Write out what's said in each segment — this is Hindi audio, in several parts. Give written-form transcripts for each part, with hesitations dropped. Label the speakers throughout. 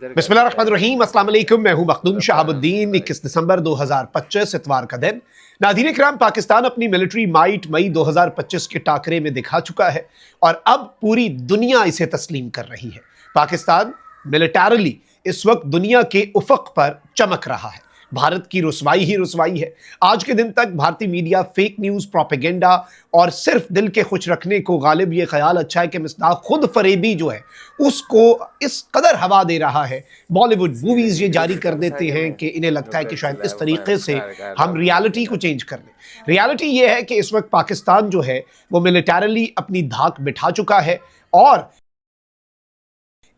Speaker 1: बिस्मिल्लाहिर्रहमानिर्रहीम, अस्सलाम वालेकुम। मैं हूं मखदूम शहाबुद्दीन। 21 दिसंबर 2025 इतवार का दिन। नाज़रीन इकराम, पाकिस्तान अपनी मिलिट्री माइट मई 2025 के टाकरे में दिखा चुका है और अब पूरी दुनिया इसे तस्लीम कर रही है। पाकिस्तान मिलिटरली इस वक्त दुनिया के उफक पर चमक रहा है। भारत की रुसवाई ही रुसवाई है। आज के दिन तक भारतीय मीडिया फेक न्यूज़, प्रोपेगेंडा और सिर्फ दिल के खुश रखने को गालिब ये ख्याल अच्छा है कि मिस्दाक खुद फरेबी जो है उसको इस कदर हवा दे रहा है। बॉलीवुड मूवीज़ ये जारी कर देते हैं कि इन्हें लगता है कि शायद इस तरीके से हम रियलिटी को चेंज कर लें। रियलिटी ये है कि इस वक्त पाकिस्तान जो है वो मिलिटरली अपनी धाक बिठा चुका है और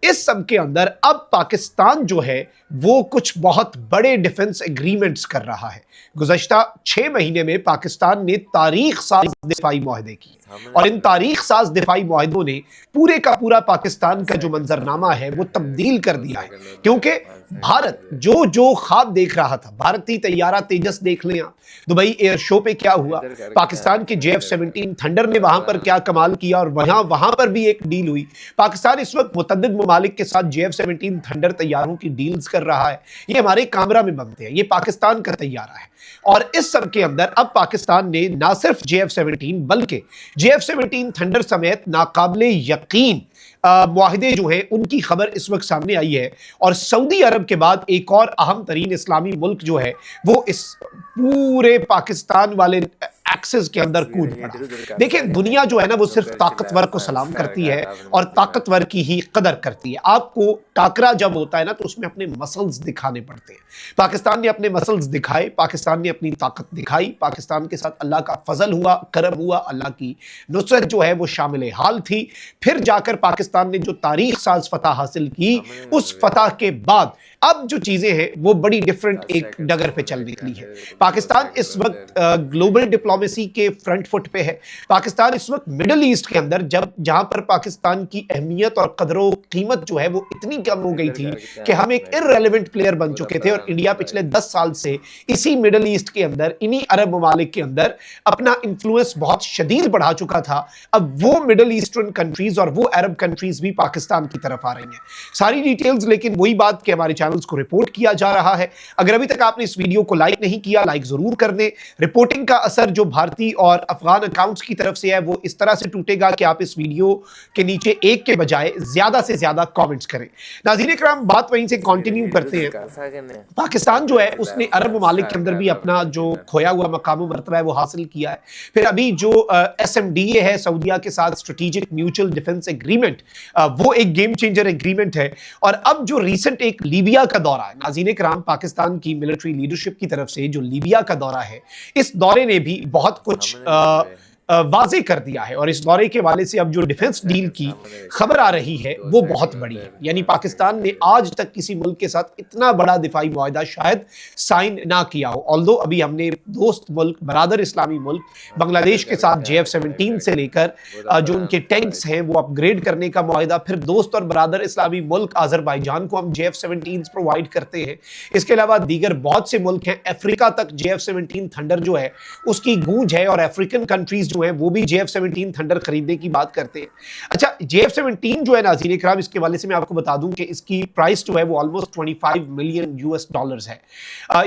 Speaker 1: इस सब के अंदर अब पाकिस्तान जो है वो कुछ बहुत बड़े डिफेंस एग्रीमेंट्स कर रहा है। गुज़श्ता 6 महीने में पाकिस्तान ने तारीख साज दिफाई मुआहदे किए और इन तारीख साज दिफाई मुआहदों ने पूरे का पूरा पाकिस्तान का जो मंजरनामा है वो तब्दील कर दिया है। क्योंकि भारत जो जो ख्वाब देख रहा था, भारतीय तैयारा तेजस देख लें आप, दुबई एयर शो पे क्या हुआ, पाकिस्तान के JF-17 थंडर ने वहां पर क्या कमाल किया और वहां पर भी एक डील हुई। पाकिस्तान इस वक्त मुतअद्दिद ममालिक के साथ JF-17 थंडर तैयारों की डील्स कर रहा है। ये हमारे कामरा में बनते हैं, ये पाकिस्तान का तैयारा है। और इस सब के अंदर अब पाकिस्तान ने ना सिर्फ JF-17 बल्कि JF-17 थंडर समेत नाकाबिले यकीन मुआहिदे जो हैं उनकी खबर इस वक्त सामने आई है। और सऊदी अरब के बाद एक और अहम तरीन इस्लामी मुल्क जो है वो इस पूरे पाकिस्तान वाले एक्सेस के अंदर कूद पड़ा। देखिए, दुनिया जो है ना वो सिर्फ ताकतवर को सलाम करती है और ताकतवर की ही कदर करती है। आपको टाकरा जब होता है ना तो उसमें अपने मसल्स दिखाने पड़ते हैं। पाकिस्तान ने अपने मसल्स दिखाए, पाकिस्तान ने अपनी ताकत दिखाई, पाकिस्तान के साथ अल्लाह का फजल हुआ, करम हुआ, अल्लाह की नुसरत जो है वो शामिल हाल थी। फिर जाकर पाकिस्तान ने जो तारीख साज फतह हासिल की, उस फतह के बाद अब जो चीजें हैं वो बड़ी डिफरेंट एक डगर पे चल निकली है। पाकिस्तान इस वक्त ग्लोबल डिप्लोमेसी के फ्रंट फुट पे है। पाकिस्तान इस वक्त मिडल ईस्ट के अंदर जहां पर पाकिस्तान की अहमियत और कदर कीमत जो है वो इतनी कम हो गई थी कि हम एक इररेलेवेंट प्लेयर बन चुके थे और इंडिया पिछले 10 साल से इसी मिडल ईस्ट के अंदर, इन्हीं अरब ममालिक के अंदर अपना इन्फ्लुएंस बहुत शदीद बढ़ा चुका था। अब वो मिडल ईस्टर्न कंट्रीज और वो अरब कंट्रीज भी पाकिस्तान की तरफ आ रही हैं। सारी डिटेल्स लेकिन वही बात कि हमारे चैनल्स को रिपोर्ट किया जा रहा है। अगर अभी तक आपने इस वीडियो को लाइक नहीं किया, लाइक जरूर कर दें। रिपोर्टिंग का असर जो भारतीय और अफगान अकाउंट्स की तरफ से है वो इस तरह से टूटेगा कि आप इस वीडियो के नीचे एक के बजाय ज्यादा से ज्यादा कमेंट्स करें। नाज़रीन इकराम, बात वहीं से कंटिन्यू करते हैं। पाकिस्तान जो है उसने अरब ममालिक के अंदर भी अपना जो खोया हुआ मकाम मर्तबा है वो हासिल किया है। फिर अभी जो SMDA है सऊदीया के साथ, स्ट्रेटेजिक म्यूचुअल डिफेंस एग्रीमेंट, वो एक गेम चेंजर एग्रीमेंट है। और अब जो रिसेंट एक लीबिया का दौरा है, नाज़रीन इकराम, पाकिस्तान की मिलिट्री लीडरशिप की तरफ से जो लीबिया का दौरा है, इस दौरे ने भी बहुत कुछ वाजे कर दिया है। और इस दौरे के वाले से अब जो डिफेंस डील की खबर आ रही है वो बहुत बड़ी है। यानी पाकिस्तान ने आज तक किसी मुल्क के साथ इतना बड़ा दिफाई मुआहदा शायद साइन ना किया हो। ऑल्दो अभी हमने दोस्त मुल्क, बरादर इस्लामी मुल्क बांग्लादेश के साथ JF-17 से लेकर जो उनके टैंक्स हैं वो अपग्रेड करने का मुआहदा, फिर दोस्त और बरादर इस्लामी मुल्क आज़रबाईजान को हम JF-17 प्रोवाइड करते हैं। इसके अलावा दीगर बहुत से मुल्क हैं। अफ्रीका तक JF-17 थंडर जो है उसकी गूंज है और अफ्रीकन कंट्रीज जो है वो भी JF-17 थंडर खरीदने की बात करते हैं। अच्छा, JF-17 जो है नाज़रीन इकराम, इसके वाले से मैं आपको बता दूं कि इसकी प्राइस जो है वो ऑलमोस्ट $25 मिलियन है।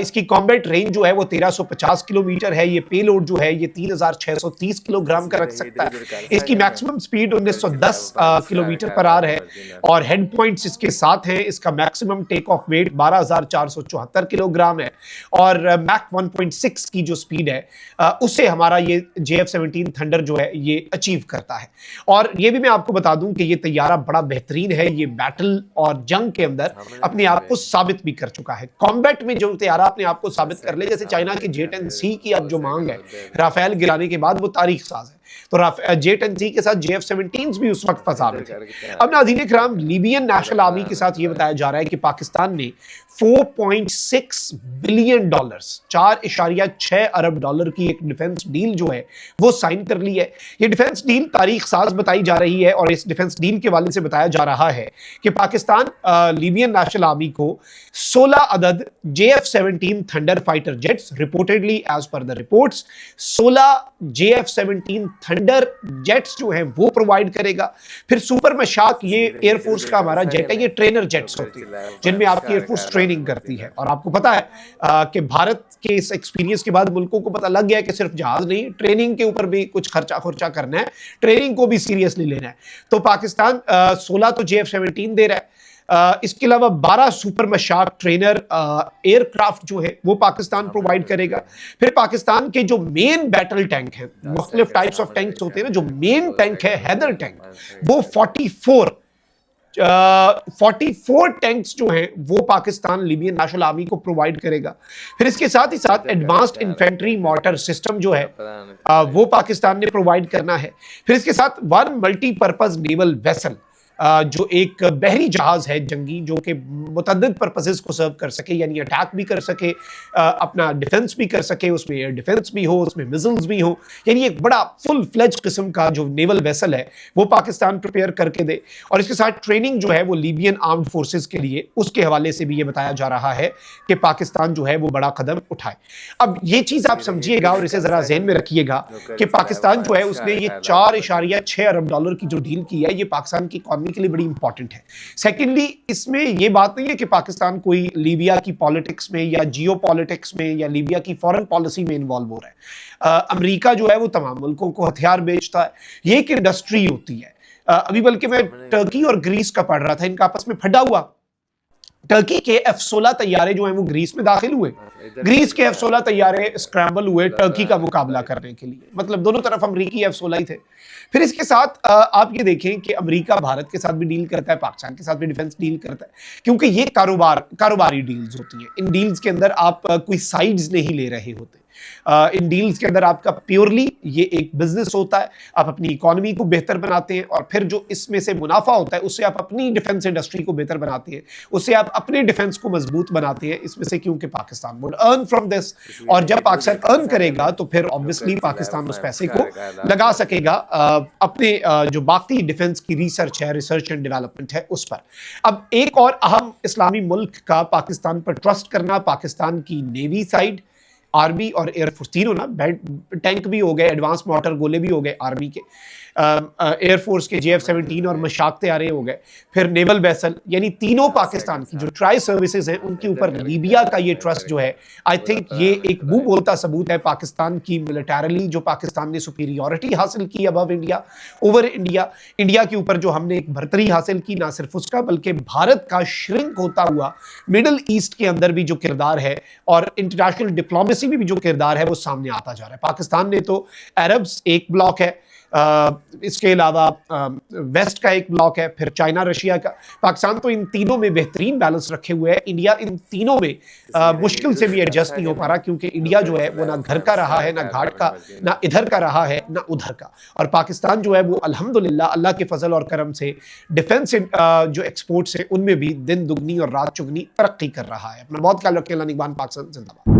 Speaker 1: इसकी कॉम्बैट रेंज जो है वो 1350 किलोमीटर है। ये पेलोड जो है ये 3630 किलोग्राम का रख सकता है। इसकी maximum speed 1910 kilometre per hour है और हेड पॉइंट्स इसके साथ हैं। इसका maximum take off weight 12474 kilogram है और मैक 1.6 की जो स्पीड है उससे हमारा ये JF-17 थंडर जो है ये अचीव करता है। और ये भी मैं आपको बता दूं कि ये तैयारा बड़ा बेहतरीन है। ये बैटल और जंग के अंदर अपने आप को साबित भी कर चुका है। कॉम्बैट में जो तैयारा अपने आप को साबित कर ले, जैसे चाइना के J-10C की अब जो मांग है राफेल गिराने के बाद, वो तारीख साज है। तो J-10C के साथ JF-17 भी उस वक्त फसाबित है। अब नाज़रीन इकराम, लीबियन नेशनल आर्मी के साथ ये बताया जा रहा है कि पाकिस्तान ने $4.6 बिलियन, 4.6 अरब डॉलर की एक डिफेंस डील जो है वो साइन कर ली है। ये डिफेंस डील तारीख साज बताई जा रही है और इस डिफेंस डील के वाले से बताया जा रहा है कि पाकिस्तान लीबियन नेशनल आर्मी को 16 अदद JF-17 Thunder fighter jets, reportedly as per the reports 16 JF-17 Thunder jets जो हैं वो प्रोवाइड करेगा। फिर सुपर मशाक, ये एयरफोर्स का हमारा जेट है, ये ट्रेनर जेट्स होती है जिनमें आपकी एयरफोर्स ट्रेनिंग करती है। और आपको पता है कि भारत के इस एक्सपीरियंस के बाद मुल्कों को पता लग गया कि सिर्फ जहाज नहीं, ट्रेनिंग के ऊपर भी कुछ खर्चा करना है, ट्रेनिंग को भी सीरियसली लेना है। तो पाकिस्तान 16 तो JF-17 दे रहा है, इसके अलावा 12 सुपर मशाक ट्रेनर एयरक्राफ्ट जो है वो पाकिस्तान प्रोवाइड करेगा। फिर पाकिस्तान के जो मेन बैटल टैंक हैं, मुख्तलिफ टाइप्स ऑफ टैंक्स होते हैं ना, जो मेन टैंक है हैदर टैंक, वो 44 टैंक्स जो हैं वो पाकिस्तान लीबियन नेशनल आर्मी को प्रोवाइड करेगा। फिर इसके साथ ही साथ एडवांस्ड इन्फेंट्री मॉर्टर सिस्टम जो है वो पाकिस्तान ने प्रोवाइड करना है। फिर इसके साथ 1 मल्टीपर्पज नेवल वेसल, जो एक बहरी जहाज है जंगी, जो कि मुतअद्दिद पर्पसेस को सर्व कर सके, यानी अटैक भी कर सके, अपना डिफेंस भी कर सके, उसमें एयर डिफेंस भी हो, उसमें मिसाइल्स भी हो, यानी एक बड़ा फुल फ्लेज किस्म का जो नेवल वेसल है वो पाकिस्तान प्रिपेयर करके दे। और इसके साथ ट्रेनिंग जो है वो लीबियन आर्म्ड फोर्सेस के लिए, उसके हवाले से भी ये बताया जा रहा है कि पाकिस्तान जो है वो बड़ा कदम उठाए। अब ये चीज़ आप समझिएगा और इसे ज़रा ज़हन में रखिएगा कि पाकिस्तान जो है उसने ये $4.6 अरब की जो डील की है, ये पाकिस्तान की इकॉनमी के लिए बड़ी इंपॉर्टेंट है। सेकेंडली, इसमें यह बात नहीं है कि पाकिस्तान कोई लीबिया की पॉलिटिक्स में या जियो पॉलिटिक्स में या लीबिया की फॉरेन पॉलिसी में इन्वॉल्व हो रहा है। अमेरिका जो है वो तमाम मुल्कों को हथियार बेचता है, ये एक इंडस्ट्री होती है। अभी बल्कि मैं टर्की और ग्रीस का पढ़ रहा था, इनका आपस में फटा हुआ। टर्की के F-16 तैयारे जो हैं वो ग्रीस में दाखिल हुए, ग्रीस के F-16 तैयारे स्क्रैम्बल हुए टर्की का मुकाबला करने के लिए, मतलब दोनों तरफ अमरीकी F-16 ही थे। फिर इसके साथ आप ये देखें कि अमेरिका भारत के साथ भी डील करता है, पाकिस्तान के साथ भी डिफेंस डील करता है, क्योंकि ये कारोबारी डील्स होती हैं। इन डील्स के अंदर आप कोई साइड्स नहीं ले रहे होते। इन डील्स के अंदर आपका प्योरली ये एक बिजनेस होता है, आप अपनी इकोनॉमी को बेहतर बनाते हैं और फिर जो इसमें से मुनाफा होता है उससे आप अपनी डिफेंस इंडस्ट्री को बेहतर बनाते हैं, उससे आप अपने डिफेंस को मजबूत बनाते हैं इसमें से, क्योंकि Pakistan would earn from this. और जब पाकिस्तान अर्न करेगा तो फिर ऑब्वियसली पाकिस्तान उस पैसे को लगा सकेगा अपने जो बाकी डिफेंस की रिसर्च है, रिसर्च एंड डेवलपमेंट है, उस पर। अब एक और अहम इस्लामी मुल्क का पाकिस्तान पर ट्रस्ट करना, पाकिस्तान की नेवी साइड, आर्मी और एयरफोर्स, तीनों ना, टैंक भी हो गए, एडवांस मोटर गोले भी हो गए आर्मी के, एयरफोर्स के JF-17 और मशाक तैयारे हो गए, फिर नेवल वेसल, यानी तीनों पाकिस्तान की जो ट्राई सर्विसेज हैं उनके ऊपर लीबिया का ये ट्रस्ट जो है, आई थिंक ये एक मुंह बोलता सबूत है पाकिस्तान की मिलिटरली, जो पाकिस्तान ने सुपीरियॉरिटी हासिल की above India, over India, India के ऊपर जो हमने एक बढ़तरी हासिल की, ना सिर्फ उसका बल्कि भारत का श्रिंक होता हुआ मिडिल ईस्ट के अंदर भी जो किरदार है और इंटरनेशनल डिप्लोमेसी में भी जो किरदार है वो सामने आता जा रहा है। पाकिस्तान ने तो अरब्स एक ब्लॉक है, इसके अलावा वेस्ट का एक ब्लॉक है, फिर चाइना रशिया का, पाकिस्तान तो इन तीनों में बेहतरीन बैलेंस रखे हुए है। इंडिया इन तीनों में मुश्किल से भी एडजस्ट नहीं हो पा रहा, क्योंकि इंडिया जो है वो ना घर का रहा है, ना घाट का, ना इधर का रहा है, ना उधर का। और पाकिस्तान जो है वो अल्हम्दुलिल्लाह अल्लाह के फजल और करम से डिफेंस जो एक्सपोर्ट्स हैं उनमें भी दिन दुगनी और रात चुगनी तरक्की कर रहा है। अपना बहुत ख्याल रखें। अल्लाह निगहबान, पाकिस्तान जिंदाबाद।